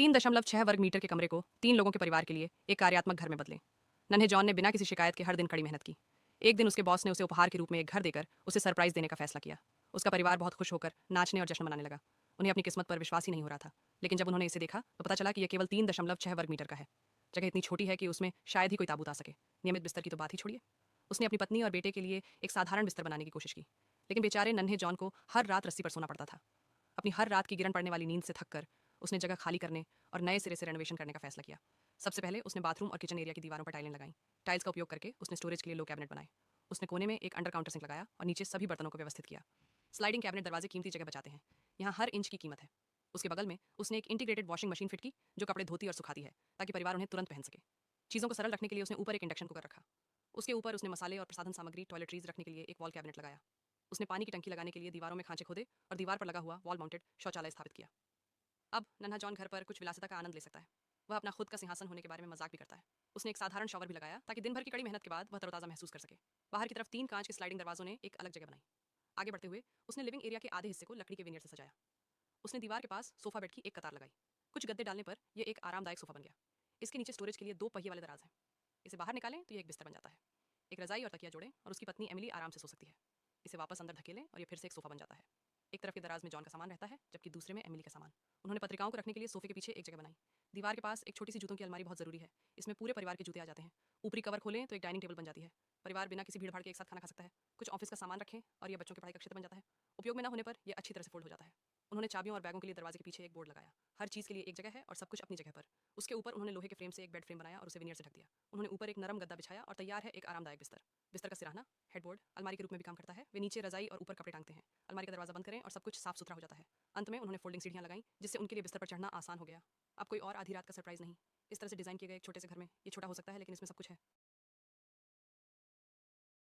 3.6 वर्ग मीटर के कमरे को 3 लोगों के परिवार के लिए एक कार्यात्मक घर में बदलें। नन्हे जॉन ने बिना किसी शिकायत के हर दिन कड़ी मेहनत की। एक दिन उसके बॉस ने उसे उपहार के रूप में एक घर देकर उसे सरप्राइज देने का फैसला किया। उसका परिवार बहुत खुश होकर नाचने और जश्न मनाने लगा। उन्हें अपनी किस्मत पर विश्वास ही नहीं हो रहा था। लेकिन जब उन्होंने इसे देखा तो पता चला कि यह केवल 3.6 वर्ग मीटर का है। जगह इतनी छोटी है कि उसमें शायद ही कोई ताबूत आ सके। नियमित बिस्तर की तो बात ही छोड़िए। उसने अपनी पत्नी और बेटे के लिए एक साधारण बिस्तर बनाने की कोशिश की, लेकिन बेचारे नन्हे जॉन को हर रात रस्सी पर सोना पड़ता था। अपनी हर रात की गिरन पड़ने वाली नींद से थककर उसने जगह खाली करने और नए सिरे से रेनोवेशन करने का फैसला किया। सबसे पहले उसने बाथरूम और किचन एरिया की दीवारों पर टाइलें लगाई। टाइल्स का उपयोग करके उसने स्टोरेज के लिए लो कैबिनेट बनाए। उसने कोने में एक अंडर काउंटर सिंक लगाया और नीचे सभी बर्तनों को व्यवस्थित किया। स्लाइडिंग कैबिनेट दरवाजे कीमती जगह बचाते हैं, यहाँ हर इंच की कीमत है। उसके बगल में उसने एक इंटीग्रेटेड वॉशिंग मशीन फिट की जो कपड़े धोती और सुखाती है, ताकि परिवार उन्हें तुरंत पहन सके। चीज़ों को सरल रखने के लिए उसने ऊपर एक इंडक्शन कुकर रखा। उसके ऊपर उसने मसाले और प्रसाधन सामग्री, टॉयलेटरीज रखने के लिए एक वॉल कैबिनेट लगाया। उसने पानी की टंकी लगाने के लिए दीवारों में खांचे खोदे और दीवार पर लगा हुआ वॉल माउंटेड शौचालय स्थापित किया। अब नन्हा जॉन घर पर कुछ विलासिता का आनंद ले सकता है। वह अपना खुद का सिंहासन होने के बारे में मजाक भी करता है। उसने एक साधारण शॉवर भी लगाया ताकि दिन भर की कड़ी मेहनत के बाद वह तरोताजा महसूस कर सके। बाहर की तरफ 3 कांच के स्लाइडिंग दरवाजों ने एक अलग जगह बनाई। आगे बढ़ते हुए उसने लिविंग एरिया के आधे हिस्से को लकड़ी के विनियर से सजाया। उसने दीवार के पास सोफा बेड की एक कतार लगाई। कुछ गद्दे डालने पर यह एक आरामदायक सोफा बन गया। इसके नीचे स्टोरेज के लिए 2 पहिए वाले दराज हैं। इसे बाहर निकालें तो यह एक बिस्तर बन जाता है। एक रजाई और तकिया जोड़ें और उसकी पत्नी एमिली आराम से सो सकती है। इसे वापस अंदर धकेलें और यह फिर से एक सोफा बन जाता है। एक तरफ के दराज में जॉन का सामान रहता है, जबकि दूसरे में एमिली का सामान। उन्होंने पत्रिकाओं को रखने के लिए सोफे के पीछे एक जगह बनाई। दीवार के पास एक छोटी सी जूतों की अलमारी बहुत जरूरी है। इसमें पूरे परिवार के जूते आ जाते हैं। ऊपरी कवर खोलें तो एक डाइनिंग टेबल बन जाती है। परिवार बिना किसी भीड़ भाड़ के एक साथ खाना खा सकता है। कुछ ऑफिस का सामान रखें और यह बच्चों के पढ़ाई का क्षेत्र बन जाता है। उपयोग में न होने पर यह अच्छी तरह से फोल्ड हो जाता है। उन्होंने चाबियों और बैगों के लिए दरवाजे के पीछे एक बोर्ड लगाया। हर चीज़ के लिए एक जगह है और सब कुछ अपनी जगह पर। उसके ऊपर उन्होंने लोहे के फ्रेम से एक बेड फ्रेम बनाया और उसे विनियर से ढक दिया। उन्होंने ऊपर एक नरम गद्दा बिछाया और तैयार है एक आरामदायक बिस्तर। बिस्तर का सिरहाना, हेडबोर्ड, अलमारी के रूप में भी काम करता है। वे नीचे रजाई और ऊपर कपड़े टांगते हैं। अलमारी का दरवाजा बंद करें और सब कुछ साफ सुथरा हो जाता है। अंत में उन्होंने फोल्डिंग सीढ़ियां लगाई, जिससे उनके लिए बिस्तर पर चढ़ना आसान हो गया। अब कोई और आधी रात का सरप्राइज नहीं। इस तरह से डिजाइन किए गए एक छोटे से घर में ये छोटा हो सकता है, लेकिन इसमें सब कुछ है।